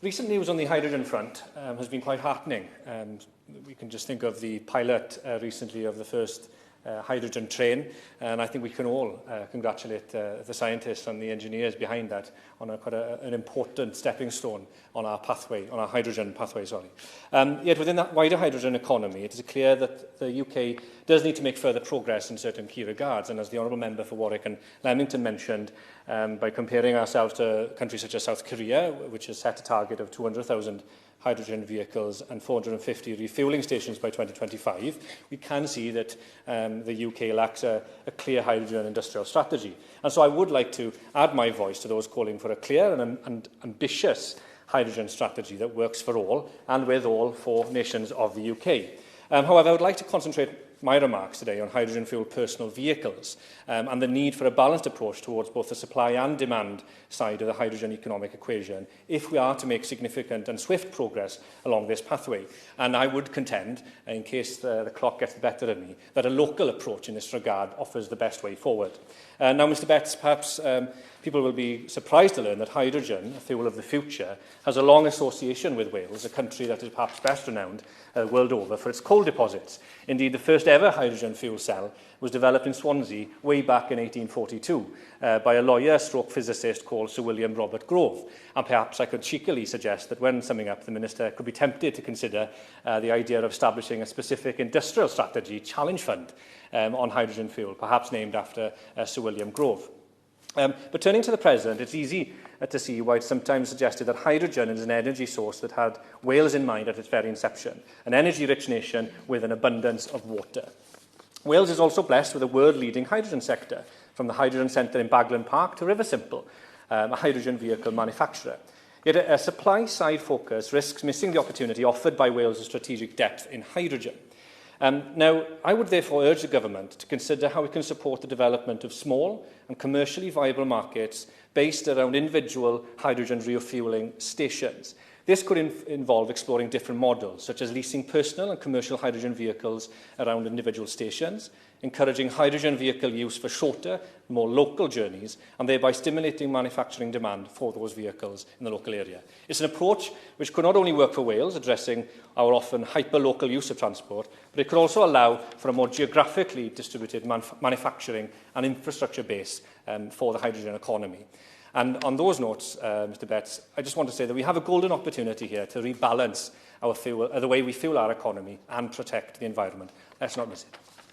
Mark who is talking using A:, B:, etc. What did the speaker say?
A: Recent news on the hydrogen front has been quite heartening. We can just think of the pilot recently of the first hydrogen train, and I think we can all congratulate the scientists and the engineers behind that on quite an important stepping stone on our pathway, on our hydrogen pathway. Yet within that wider hydrogen economy, it is clear that the UK does need to make further progress in certain key regards, and as the Honourable Member for Warwick and Leamington mentioned, by comparing ourselves to countries such as South Korea, which has set a target of 200,000 hydrogen vehicles and 450 refuelling stations by 2025, we can see that the UK lacks a clear hydrogen industrial strategy. And so I would like to add my voice to those calling for a clear and ambitious hydrogen strategy that works for all and with all 4 nations of the UK. However, I would like to concentrate my remarks today on hydrogen-fueled personal vehicles and the need for a balanced approach towards both the supply and demand side of the hydrogen economic equation if we are to make significant and swift progress along this pathway. And I would contend, in case the clock gets the better of me, that a local approach in this regard offers the best way forward. Now, Mr Betts, perhaps people will be surprised to learn that hydrogen, a fuel of the future, has a long association with Wales, a country that is perhaps best renowned world over for its coal deposits. Indeed, the first ever hydrogen fuel cell was developed in Swansea way back in 1842 by a lawyer-stroke physicist called Sir William Robert Grove. And perhaps I could cheekily suggest that when summing up, the Minister could be tempted to consider the idea of establishing a specific industrial strategy challenge fund on hydrogen fuel, perhaps named after Sir William Grove. But turning to the President, it's easy to see why it's sometimes suggested that hydrogen is an energy source that had Wales in mind at its very inception, an energy-rich nation with an abundance of water. Wales is also blessed with a world-leading hydrogen sector, from the Hydrogen Centre in Baglan Park to Riversimple, a hydrogen vehicle manufacturer. Yet a supply-side focus risks missing the opportunity offered by Wales' strategic depth in hydrogen. Now, I would therefore urge the Government to consider how we can support the development of small and commercially viable markets based around individual hydrogen refuelling stations. This could involve exploring different models, such as leasing personal and commercial hydrogen vehicles around individual stations, encouraging hydrogen vehicle use for shorter, more local journeys, and thereby stimulating manufacturing demand for those vehicles in the local area. It's an approach which could not only work for Wales, addressing our often hyper-local use of transport, but it could also allow for a more geographically distributed manufacturing and infrastructure base for the hydrogen economy. And on those notes, Mr Betts, I just want to say that we have a golden opportunity here to rebalance the way we fuel our economy and protect the environment. Let's not miss it.